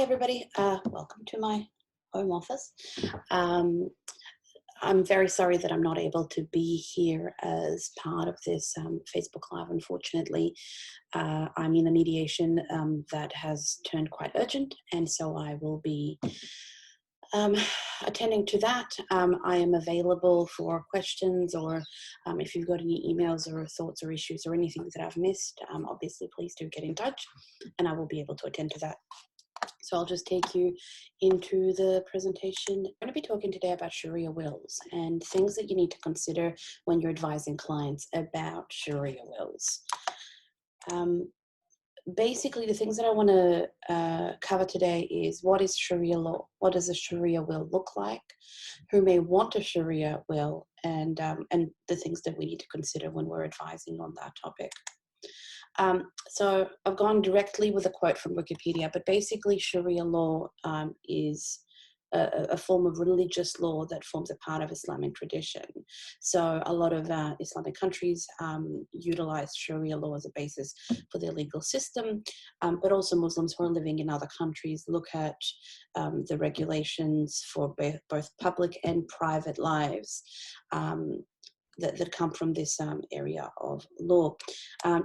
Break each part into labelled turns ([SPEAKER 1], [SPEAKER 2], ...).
[SPEAKER 1] everybody. Welcome to my home office. Um, I'm very sorry that I'm not able to be here as part of this Facebook Live, unfortunately. I'm in a mediation that has turned quite urgent, and so I will be um, attending to that. I am available for questions, or if you've got any emails or thoughts or issues or anything that I've missed, obviously please do get in touch and I will be able to attend to that. So I'll just take you into the presentation. I'm going to be talking today about Sharia wills and things that you need to consider when you're advising clients about Sharia wills. Basically, the things that I want to cover today is what is Sharia law? What does a Sharia will look like? Who may want a Sharia will? And the things that we need to consider when we're advising on that topic. So I've gone directly with a quote from Wikipedia, but basically Sharia law is a form of religious law that forms a part of Islamic tradition. So a lot of Islamic countries utilize Sharia law as a basis for their legal system, but also Muslims who are living in other countries look at the regulations for both public and private lives that come from this area of law.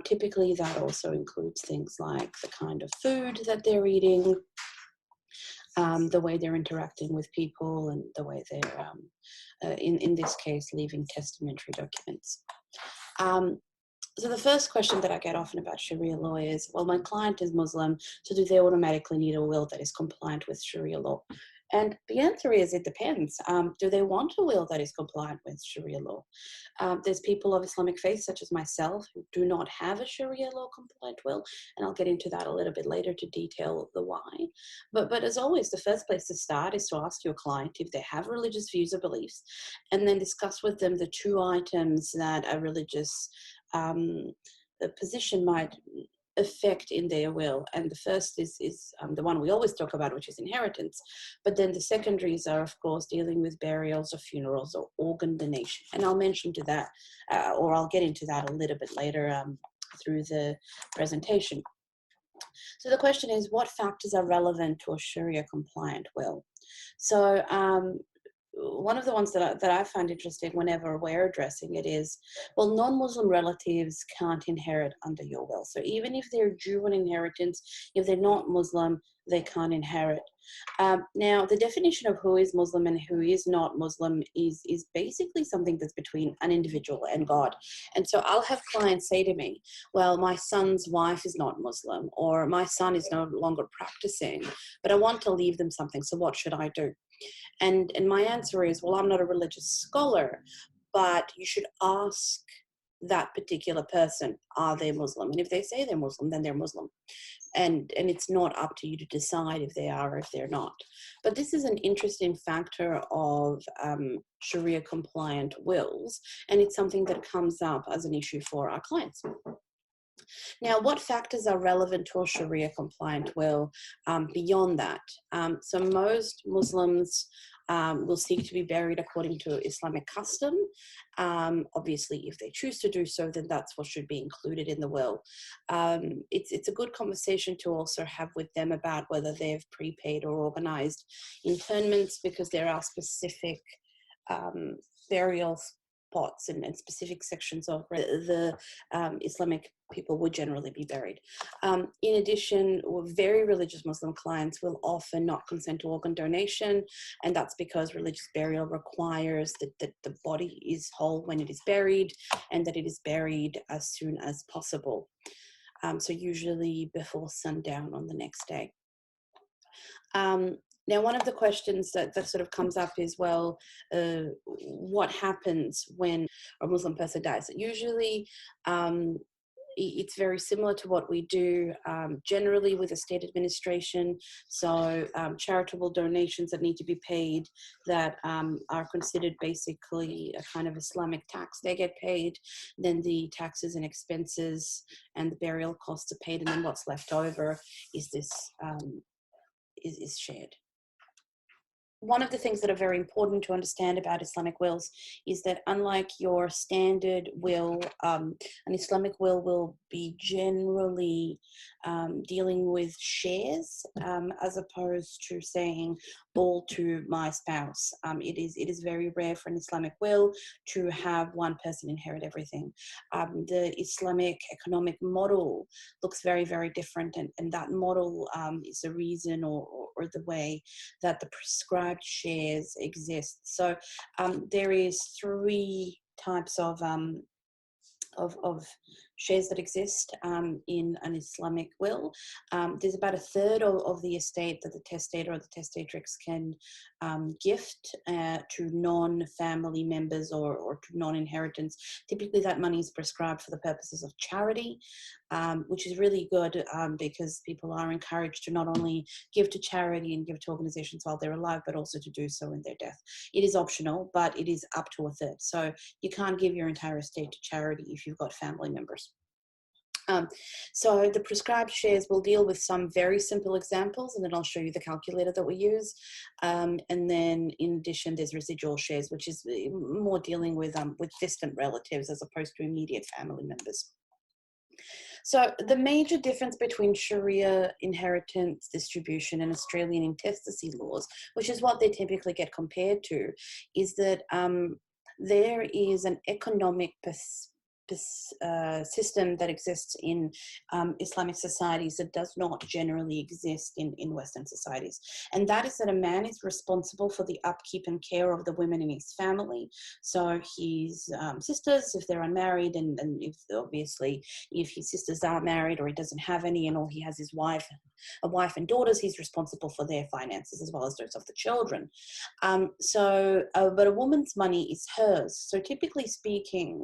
[SPEAKER 1] Typically, that also includes things like the kind of food that they're eating, the way they're interacting with people, and the way they're, in this case, leaving testamentary documents. So the first question that I get often about Sharia law is, well, my client is Muslim, so do they automatically need a will that is compliant with Sharia law? And the answer is, it depends. Do they want a will that is compliant with Sharia law? There's people of Islamic faith, such as myself, who do not have a Sharia law compliant will, and I'll get into that a little bit later to detail the why. But as always, the first place to start is to ask your client if they have religious views or beliefs, and then discuss with them the two items that a religious position might affect in their will. And the first is the one we always talk about, which is inheritance. But then the secondaries are, of course, dealing with burials or funerals or organ donation. And I'll mention to that, or I'll get into that a little bit later through the presentation. So the question is, what factors are relevant to a Sharia compliant will? So one of the ones that I find interesting whenever we're addressing it is, well, non-Muslim relatives can't inherit under your will. So even if they're due an inheritance, if they're not Muslim, they can't inherit. Now, the definition of who is Muslim and who is not Muslim is basically something that's between an individual and God. And so I'll have clients say to me, well, my son's wife is not Muslim, or my son is no longer practicing, but I want to leave them something, so what should I do? And my answer is, well, I'm not a religious scholar, but you should ask that particular person, are they Muslim? And if they say they're Muslim, then they're Muslim. And it's not up to you to decide if they are or if they're not. But this is an interesting factor of Sharia compliant wills, and it's something that comes up as an issue for our clients. Now, what factors are relevant to a Sharia compliant will beyond that? So most Muslims will seek to be buried according to Islamic custom. Obviously, if they choose to do so, then that's what should be included in the will. It's a good conversation to also have with them about whether they've prepaid or organized interments, because there are specific burial spots and specific sections of the Islamic people would generally be buried. In addition, very religious Muslim clients will often not consent to organ donation, and that's because religious burial requires that the body is whole when it is buried, and that it is buried as soon as possible. So usually before sundown on the next day. Now, one of the questions that sort of comes up is, well, what happens when a Muslim person dies? Usually, it's very similar to what we do generally with the state administration. So charitable donations that need to be paid that are considered basically a kind of Islamic tax, they get paid. Then the taxes and expenses and the burial costs are paid, and then what's left over is this is shared. one of the things that are very important to understand about Islamic wills is that unlike your standard will, an Islamic will be generally dealing with shares, as opposed to saying all to my spouse. It is very rare for an Islamic will to have one person inherit everything. The Islamic economic model looks very, very different, and that model is the reason or the way that the prescribed shares exist. So there is three types of shares that exist in an Islamic will. There's about a third of the estate that the testator or the testatrix can gift to non-family members or to non-inheritance. Typically that money is prescribed for the purposes of charity, which is really good because people are encouraged to not only give to charity and give to organizations while they're alive, but also to do so in their death. It is optional, but it is up to a third. So you can't give your entire estate to charity if you've got family members. So the prescribed shares will deal with some very simple examples, and then I'll show you the calculator that we use. And then in addition, there's residual shares, which is more dealing with distant relatives as opposed to immediate family members. So the major difference between Sharia inheritance distribution and Australian intestacy laws, which is what they typically get compared to, is that there is an economic system that exists in Islamic societies that does not generally exist in Western societies. And that is that a man is responsible for the upkeep and care of the women in his family. So his sisters, if they're unmarried, and if obviously if his sisters are married or he doesn't have any and all he has is a wife and daughters, he's responsible for their finances as well as those of the children. But a woman's money is hers. So typically speaking,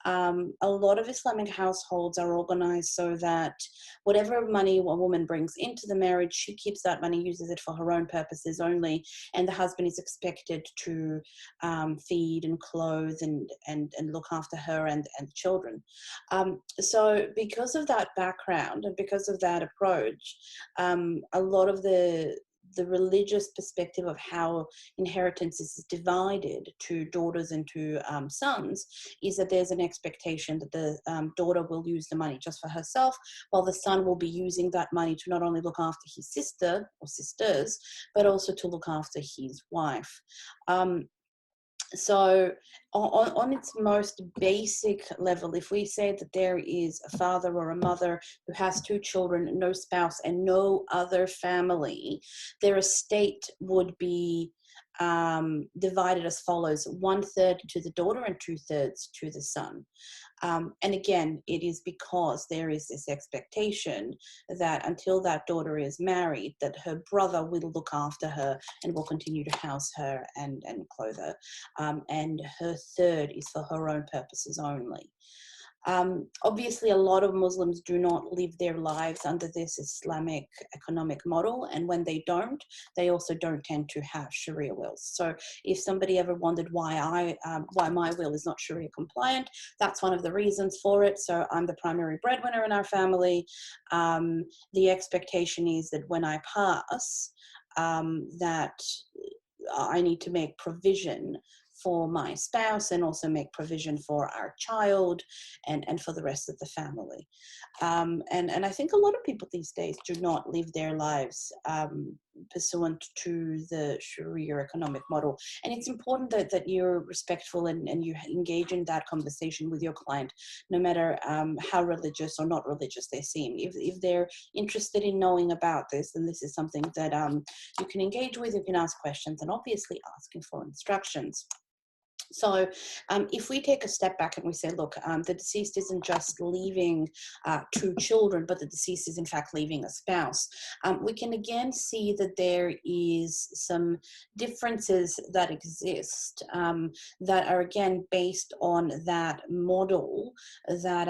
[SPEAKER 1] a lot of Islamic households are organized so that whatever money a woman brings into the marriage, she keeps that money, uses it for her own purposes only, and the husband is expected to feed and clothe and look after her and the children. So because of that background and because of that approach, a lot of the religious perspective of how inheritance is divided to daughters and to sons is that there's an expectation that the daughter will use the money just for herself, while the son will be using that money to not only look after his sister or sisters, but also to look after his wife. So on its most basic level, if we say that there is a father or a mother who has two children, no spouse, and no other family, their estate would be divided as follows: 1/3 to the daughter and 2/3 to the son. And again, it is because there is this expectation that until that daughter is married, that her brother will look after her and will continue to house her and clothe her. And her third is for her own purposes only. Obviously, a lot of Muslims do not live their lives under this Islamic economic model, and when they don't, they also don't tend to have Sharia wills. So if somebody ever wondered why my will is not Sharia compliant, that's one of the reasons for it. So I'm the primary breadwinner in our family. The expectation is that when I pass, that I need to make provision for my spouse and also make provision for our child and for the rest of the family. And I think a lot of people these days do not live their lives pursuant to the Sharia economic model. And it's important that you're respectful and you engage in that conversation with your client, no matter how religious or not religious they seem. If they're interested in knowing about this, then this is something that you can engage with, you can ask questions, and obviously asking for instructions. So if we take a step back and we say, look, the deceased isn't just leaving two children, but the deceased is in fact leaving a spouse, we can again see that there is some differences that exist that are again based on that model that,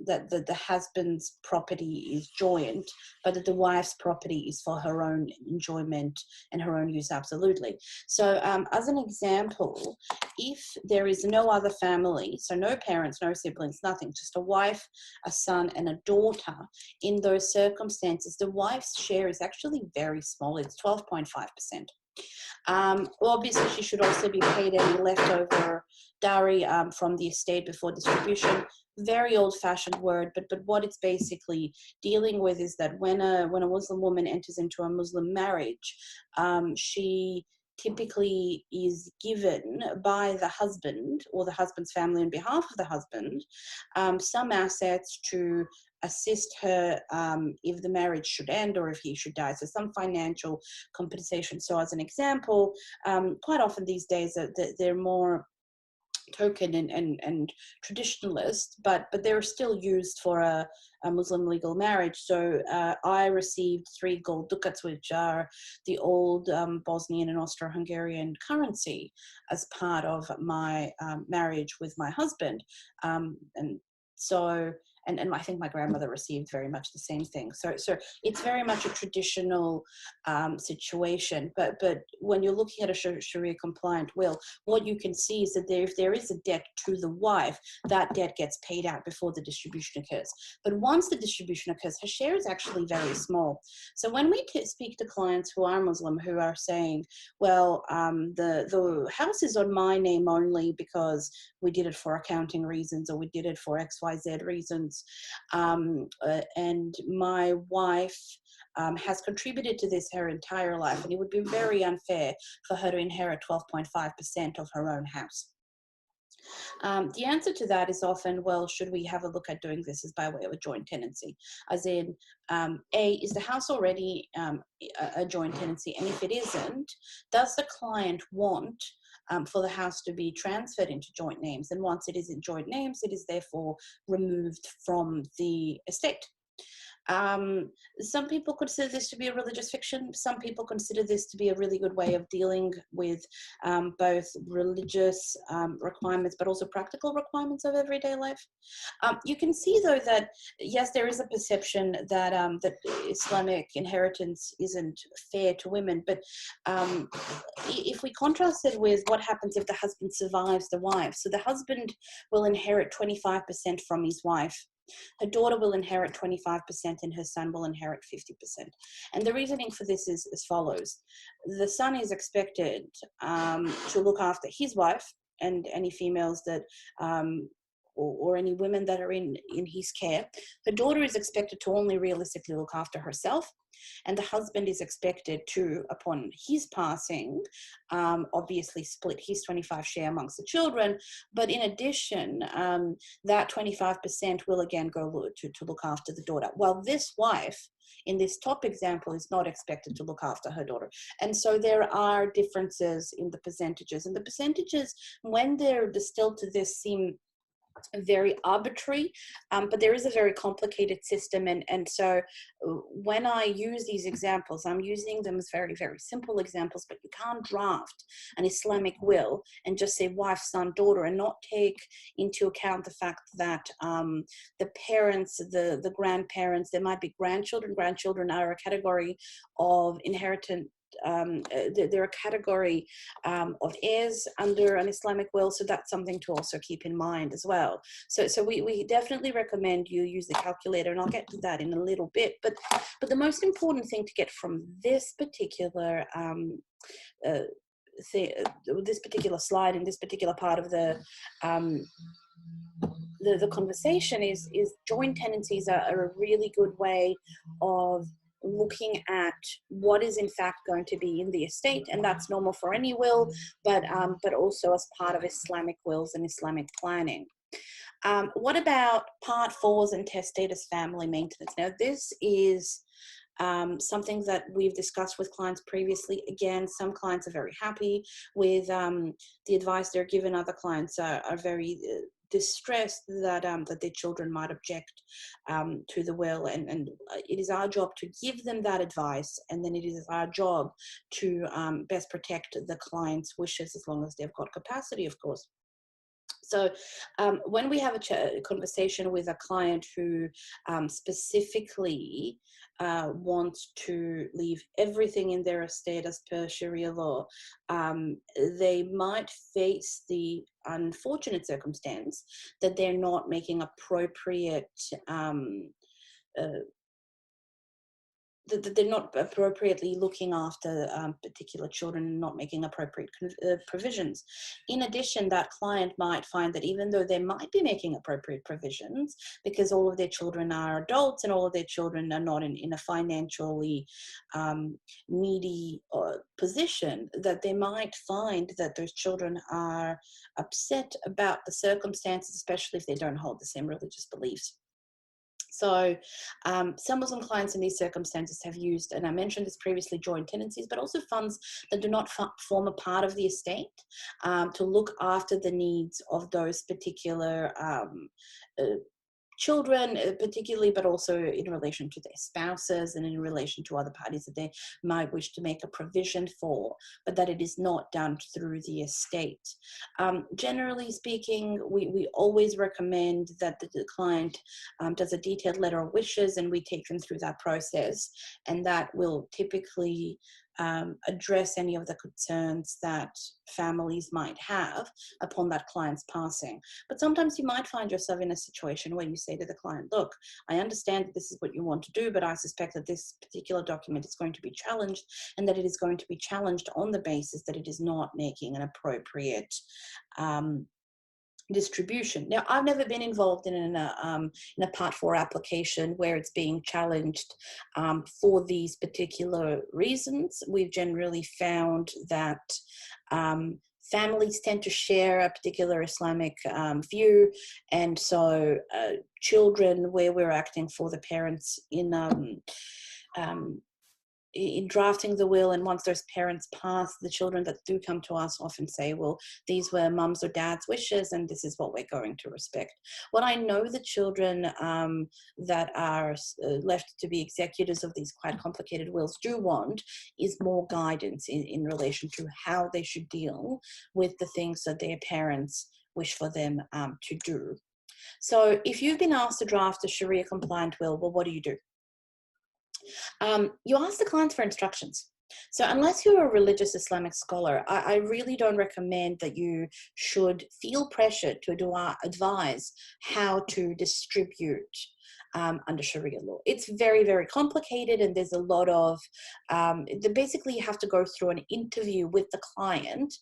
[SPEAKER 1] that the husband's property is joint, but that the wife's property is for her own enjoyment and her own use absolutely. So as an example, if there is no other family, so no parents, no siblings, nothing, just a wife, a son, and a daughter, in those circumstances, the wife's share is actually very small. It's 12.5%. Obviously, she should also be paid any leftover dowry from the estate before distribution. Very old-fashioned word, but what it's basically dealing with is that when a Muslim woman enters into a Muslim marriage, she typically is given by the husband or the husband's family on behalf of the husband some assets to assist her if the marriage should end or if he should die. So some financial compensation. So as an example, quite often these days they're more token and traditionalist, but they're still used for a Muslim legal marriage. So I received 3 gold ducats, which are the old Bosnian and Austro-Hungarian currency, as part of my marriage with my husband. And so, and I think my grandmother received very much the same thing. So it's very much a traditional situation. But when you're looking at a Sharia compliant will, what you can see is that if there is a debt to the wife, that debt gets paid out before the distribution occurs. But once the distribution occurs, her share is actually very small. So when we speak to clients who are Muslim, who are saying, well, the house is on my name only because we did it for accounting reasons, or we did it for XYZ reasons, and my wife has contributed to this her entire life, and it would be very unfair for her to inherit 12.5% of her own house. The answer to that is often, well, should we have a look at doing this as by way of a joint tenancy? As in, A, is the house already a joint tenancy? And if it isn't, does the client want for the house to be transferred into joint names? And once it is in joint names, it is therefore removed from the estate. Some people consider this to be a religious fiction. Some people consider this to be a really good way of dealing with both religious requirements, but also practical requirements of everyday life. You can see, though, that yes, there is a perception that that Islamic inheritance isn't fair to women. But if we contrast it with what happens if the husband survives the wife, so the husband will inherit 25% from his wife. Her daughter will inherit 25% and her son will inherit 50%. And the reasoning for this is as follows. The son is expected to look after his wife and any females that, or any women that are in his care. The daughter is expected to only realistically look after herself. And the husband is expected to, upon his passing, obviously split his 25 share amongst the children. But in addition, that 25% will again go to look after the daughter. While this wife, in this top example, is not expected to look after her daughter. And so there are differences in the percentages. And the percentages, when they're distilled to this, seem very arbitrary, but there is a very complicated system. And so when I use these examples, I'm using them as very, very simple examples, but you can't draft an Islamic will and just say wife, son, daughter, and not take into account the fact that the parents, the grandparents, there might be grandchildren. Grandchildren are a category of inheritance. They're a category of heirs under an Islamic will, so that's something to also keep in mind as well. So we definitely recommend you use the calculator, and I'll get to that in a little bit. But the most important thing to get from this particular this particular slide and this particular part of the conversation is joint tenancies are a really good way of looking at what is in fact going to be in the estate, and that's normal for any will, but also as part of Islamic wills and Islamic planning. What about Part 4s and testator's family maintenance? Now, this is something that we've discussed with clients previously. Again, some clients are very happy with the advice they're given. Other clients are very distressed that that their children might object to the will, and it is our job to give them that advice, and then it is our job to best protect the client's wishes, as long as they've got capacity, of course. So when we have a conversation with a client who specifically wants to leave everything in their estate as per Sharia law, they might face the unfortunate circumstance that they're not making appropriate that they're not appropriately looking after particular children and not making appropriate provisions. In addition, that client might find that even though they might be making appropriate provisions, because all of their children are adults and all of their children are not in a financially needy position, that they might find that those children are upset about the circumstances, especially if they don't hold the same religious beliefs. So some Muslim clients in these circumstances have used, and I mentioned this previously, joint tenancies, but also funds that do not form a part of the estate to look after the needs of those particular children, particularly, but also in relation to their spouses and in relation to other parties that they might wish to make a provision for, but that it is not done through the estate. Generally speaking, we always recommend that the client does a detailed letter of wishes, and we take them through that process, and that will typically address any of the concerns that families might have upon that client's passing. But sometimes you might find yourself in a situation where you say to the client, look, I understand that this is what you want to do, but I suspect that this particular document is going to be challenged, and that it is going to be challenged on the basis that it is not making an appropriate distribution. Now, I've never been involved in a Part 4 application where it's being challenged for these particular reasons. We've generally found that families tend to share a particular Islamic view, and so children, where we're acting for the parents in drafting the will, and once those parents pass, the children that do come to us often say, well, these were mum's or dad's wishes, and this is what we're going to respect. What I know the children that are left to be executors of these quite complicated wills do want is more guidance in relation to how they should deal with the things that their parents wish for them to do. So if you've been asked to draft a Sharia compliant will, well, what do? You ask the clients for instructions. So unless you're a religious Islamic scholar, I really don't recommend that you should feel pressured to advise how to distribute under Sharia law. It's very, very complicated, and there's a lot of, basically you have to go through an interview with the client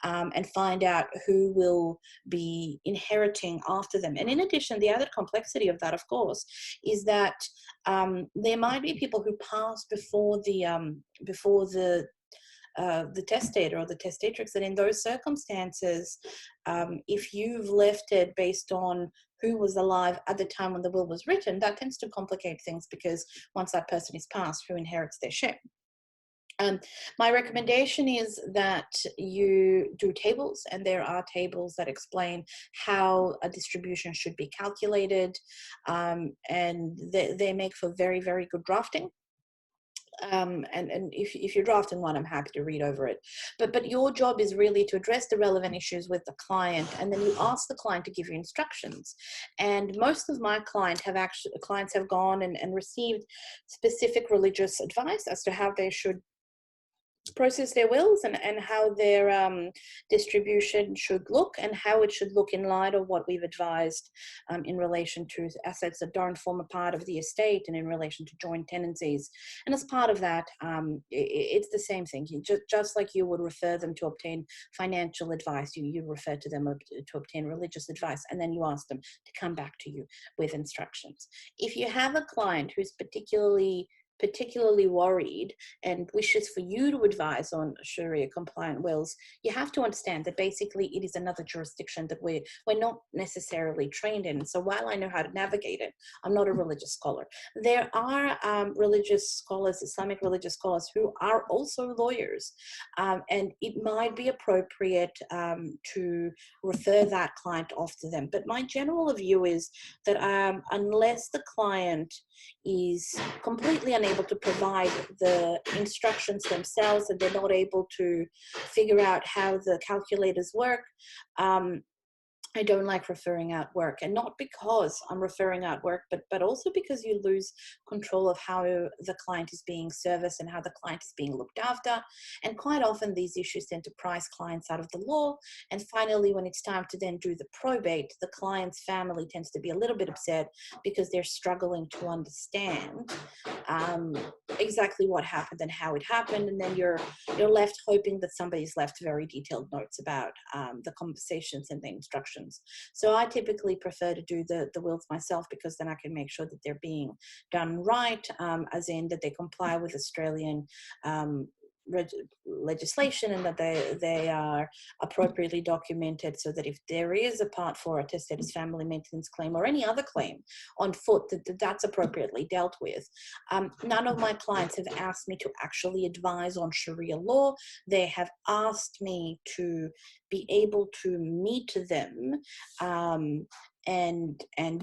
[SPEAKER 1] and find out who will be inheriting after them. And in addition, the added complexity of that, of course, is that there might be people who pass before the testator or the testatrix, and in those circumstances, if you've left it based on who was alive at the time when the will was written, that tends to complicate things, because once that person is passed, who inherits their share? My recommendation is that you do tables, and there are tables that explain how a distribution should be calculated, and they make for very, very good drafting. And if you're drafting one, I'm happy to read over it. But your job is really to address the relevant issues with the client, and then you ask the client to give you instructions. And most of my clients have gone and received specific religious advice as to how they should process their wills, and how their distribution should look, and how it should look in light of what we've advised in relation to assets that don't form a part of the estate, and in relation to joint tenancies. And as part of that, it's the same thing. Just like you would refer them to obtain financial advice, you refer to them to obtain religious advice, and then you ask them to come back to you with instructions. If you have a client who's particularly worried and wishes for you to advise on Sharia compliant wills, you have to understand that basically it is another jurisdiction that we're not necessarily trained in. So while I know how to navigate it, I'm not a religious scholar. There are religious scholars, Islamic religious scholars, who are also lawyers, and it might be appropriate to refer that client off to them. But my general view is that unless the client is completely unable to provide the instructions themselves, and they're not able to figure out how the calculators work, I don't like referring out work, and not because I'm referring out work, but also because you lose control of how the client is being serviced and how the client is being looked after. And quite often these issues tend to price clients out of the law. And finally, when it's time to then do the probate, the client's family tends to be a little bit upset because they're struggling to understand exactly what happened and how it happened. And then you're left hoping that somebody's left very detailed notes about the conversations and the instructions. So I typically prefer to do the wills myself, because then I can make sure that they're being done right, as in that they comply with Australian legislation, and that they are appropriately documented, so that if there is a Part 4 a testator's family maintenance claim or any other claim on foot, that's appropriately dealt with. None of my clients have asked me to actually advise on Sharia law. They have asked me to be able to meet them and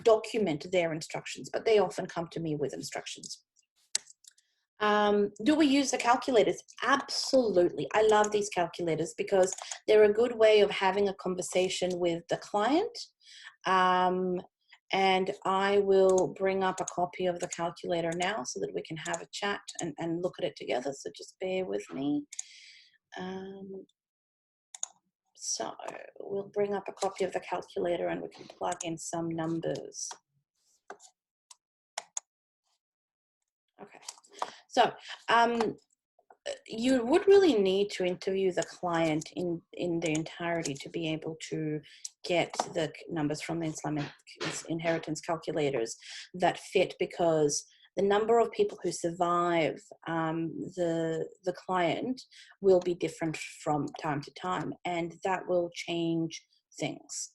[SPEAKER 1] document their instructions, but they often come to me with instructions. Do we use the calculators? Absolutely. I love these calculators because they're a good way of having a conversation with the client. And I will bring up a copy of the calculator now so that we can have a chat and look at it together. So just bear with me. So we'll bring up a copy of the calculator and we can plug in some numbers. Okay. So you would really need to interview the client in the entirety to be able to get the numbers from the Islamic inheritance calculators that fit, because the number of people who survive the client will be different from time to time, and that will change things.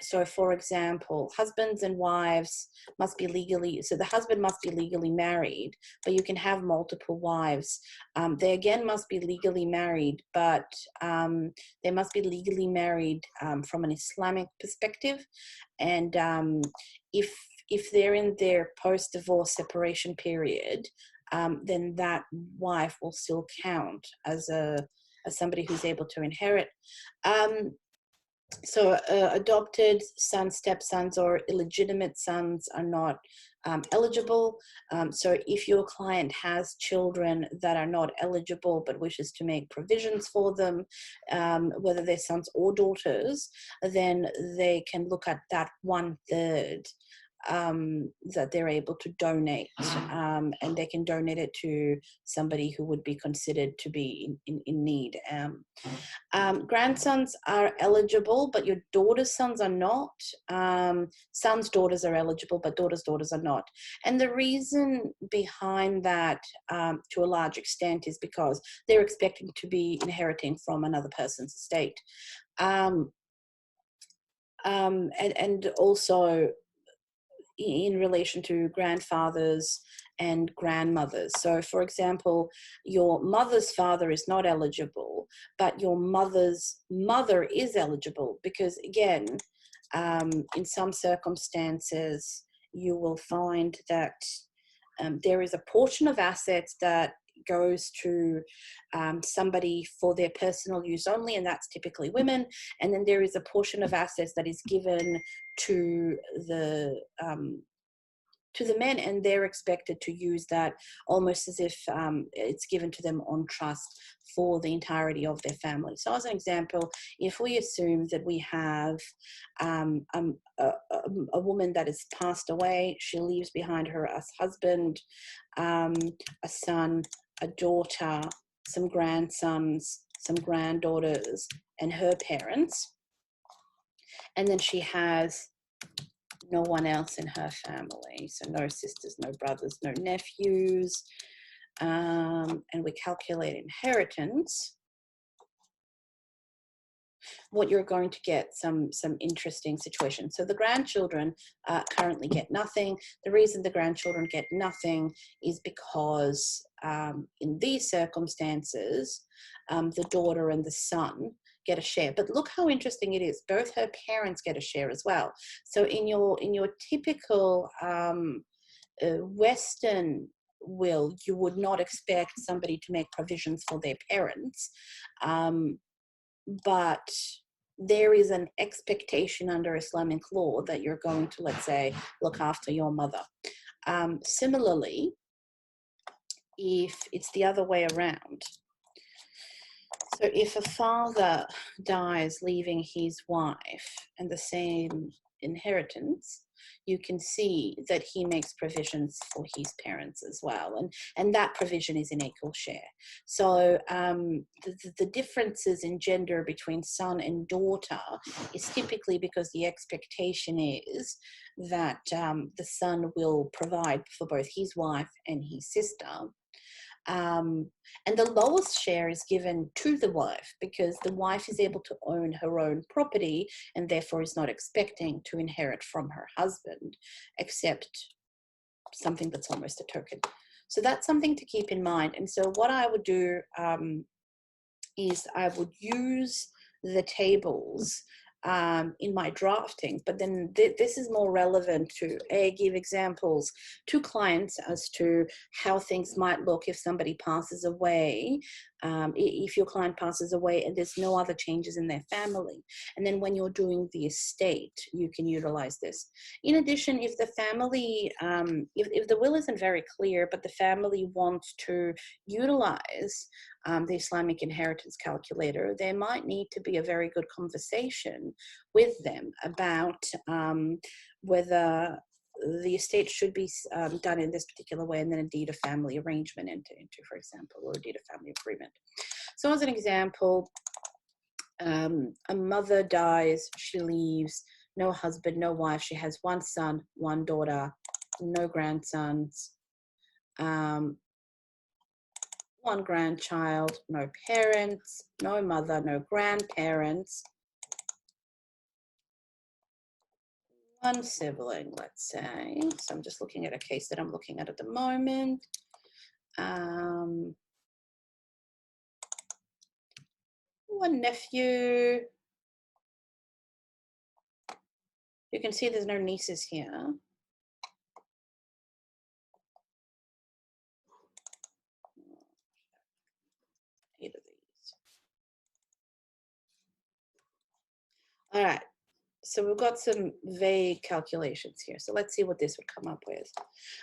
[SPEAKER 1] So for example, husbands and wives must be legally, so the husband must be legally married, but you can have multiple wives. They again must be legally married, but they must be legally married from an Islamic perspective. And if they're in their post-divorce separation period, then that wife will still count as somebody who's able to inherit. So adopted sons, stepsons, or illegitimate sons are not eligible. So if your client has children that are not eligible but wishes to make provisions for them, whether they're sons or daughters, then they can look at that 1/3 that they're able to donate, and they can donate it to somebody who would be considered to be in need. Grandsons are eligible, but your daughter's sons are not. Sons' daughters are eligible, but daughters' are not. And the reason behind that, to a large extent, is because they're expecting to be inheriting from another person's estate. And also in relation to grandfathers and grandmothers. So for example, your mother's father is not eligible, but your mother's mother is eligible, because again, in some circumstances, you will find that there is a portion of assets that goes to somebody for their personal use only, and that's typically women. And then there is a portion of assets that is given to the men, and they're expected to use that almost as if it's given to them on trust for the entirety of their family. So as an example, if we assume that we have a woman that has passed away, she leaves behind her a husband, a son, a daughter, some grandsons, some granddaughters, and her parents. And then she has no one else in her family. So no sisters, no brothers, no nephews. And we calculate inheritance. What you're going to get some interesting situations. So the grandchildren currently get nothing. The reason the grandchildren get nothing is because in these circumstances, the daughter and the son get a share. But look how interesting it is. Both her parents get a share as well. So in your typical Western will, you would not expect somebody to make provisions for their parents. But there is an expectation under Islamic law that you're going to, let's say, look after your mother. Similarly, if it's the other way around, so if a father dies leaving his wife and the same inheritance, you can see that he makes provisions for his parents as well. And that provision is in equal share. So the differences in gender between son and daughter is typically because the expectation is that the son will provide for both his wife and his sister. And the lowest share is given to the wife because the wife is able to own her own property and therefore is not expecting to inherit from her husband, except something that's almost a token. So that's something to keep in mind. And so what I would do is I would use the tables in my drafting, but then this is more relevant to give examples to clients as to how things might look if somebody passes away, if your client passes away and there's no other changes in their family. And then when you're doing the estate, you can utilize this. In addition, if the family, if the will isn't very clear, but the family wants to utilize the Islamic inheritance calculator, there might need to be a very good conversation with them about whether the estate should be done in this particular way, and then a deed of family arrangement into, for example, or a deed of family agreement. So as an example, a mother dies, she leaves no husband, no wife, she has one son, one daughter, no grandsons, one grandchild, no parents, no mother, no grandparents, one sibling, let's say. So I'm just looking at a case that I'm looking at the moment. One nephew. You can see there's no nieces here. Eight of these. All right. So we've got some vague calculations here. So let's see what this would come up with.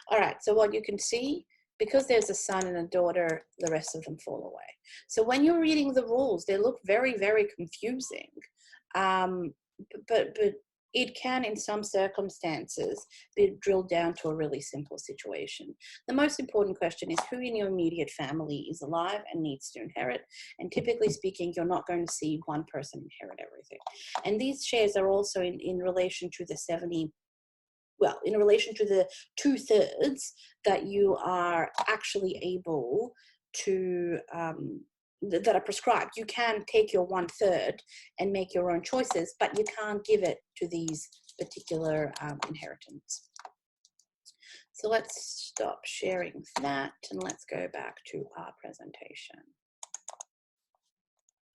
[SPEAKER 1] All right. So what you can see, because there's a son and a daughter, the rest of them fall away. So when you're reading the rules, they look very, very confusing. But it can, in some circumstances, be drilled down to a really simple situation. The most important question is who in your immediate family is alive and needs to inherit. And typically speaking, you're not going to see one person inherit everything. And these shares are also in relation to the 70, well, in relation to the 2/3 that you are actually able to, that are prescribed. You can take your 1/3 and make your own choices, but you can't give it to these particular inheritance. So let's stop sharing that and let's go back to our presentation.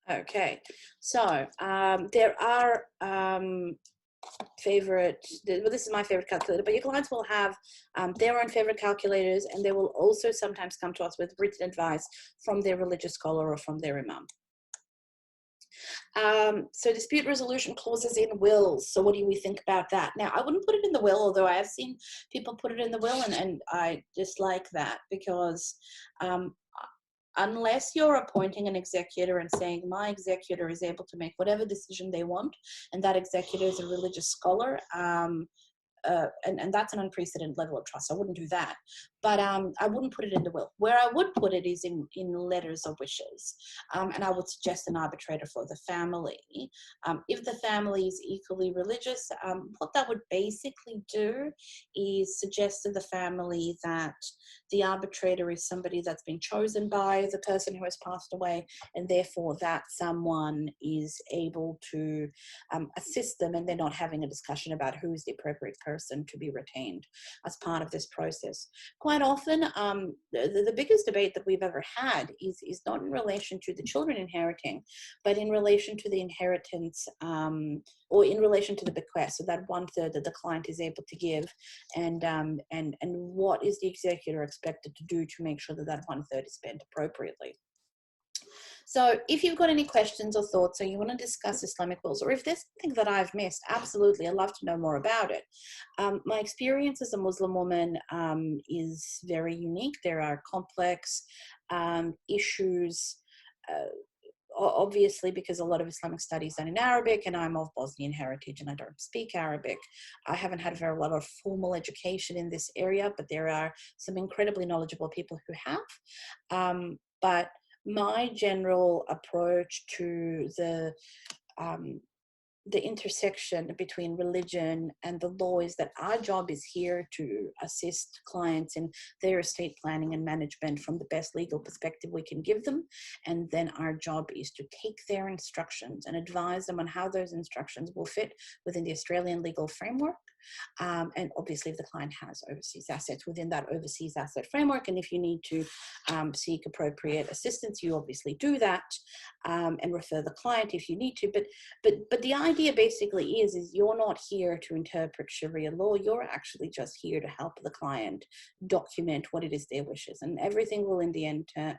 [SPEAKER 1] Okay, so there are well, this is my favorite calculator, but your clients will have their own favorite calculators, and they will also sometimes come to us with written advice from their religious scholar or from their imam. So dispute resolution clauses in wills. So what do we think about that? Now, I wouldn't put it in the will, although I have seen people put it in the will, and I dislike that because unless you're appointing an executor and saying my executor is able to make whatever decision they want, and that executor is a religious scholar, and that's an unprecedented level of trust. I wouldn't do that, but I wouldn't put it in the will. Where I would put it is in letters of wishes, and I would suggest an arbitrator for the family. If the family is equally religious, what that would basically do is suggest to the family that the arbitrator is somebody that's been chosen by the person who has passed away, and therefore that someone is able to assist them, and they're not having a discussion about who is the appropriate person to be retained as part of this process. Quite often, the biggest debate that we've ever had is not in relation to the children inheriting, but in relation to the inheritance or in relation to the bequest, so that 1/3 that the client is able to give, and what is the executor expected to do to make sure that that 1/3 is spent appropriately. So if you've got any questions or thoughts, or you want to discuss Islamic wills, or if there's something that I've missed, absolutely, I'd love to know more about it. My experience as a Muslim woman is very unique. There are complex issues. Obviously, because a lot of Islamic studies done in Arabic, and I'm of Bosnian heritage and I don't speak Arabic. I haven't had a very lot of formal education in this area, but there are some incredibly knowledgeable people who have. But my general approach to the intersection between religion and the law is that our job is here to assist clients in their estate planning and management from the best legal perspective we can give them. And then our job is to take their instructions and advise them on how those instructions will fit within the Australian legal framework. And obviously, if the client has overseas assets, within that overseas asset framework, and if you need to seek appropriate assistance, you obviously do that, and refer the client if you need to. But the idea basically is you're not here to interpret Sharia law. You're actually just here to help the client document what it is their wishes, and everything will in the end turn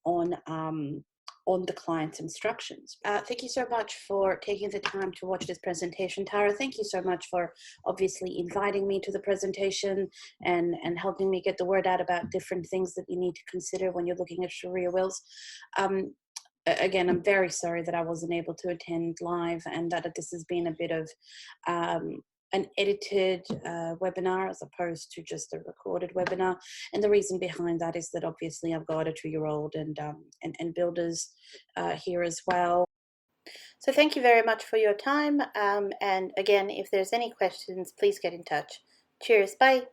[SPEAKER 1] on the client's instructions. Thank you so much for taking the time to watch this presentation, Tara. Thank you so much for obviously inviting me to the presentation and helping me get the word out about different things that you need to consider when you're looking at Sharia wills. Again, I'm very sorry that I wasn't able to attend live, and that this has been a bit of an edited webinar as opposed to just a recorded webinar. And the reason behind that is that obviously I've got a 2-year-old and builders here as well. So thank you very much for your time. And again, if there's any questions, please get in touch. Cheers. Bye.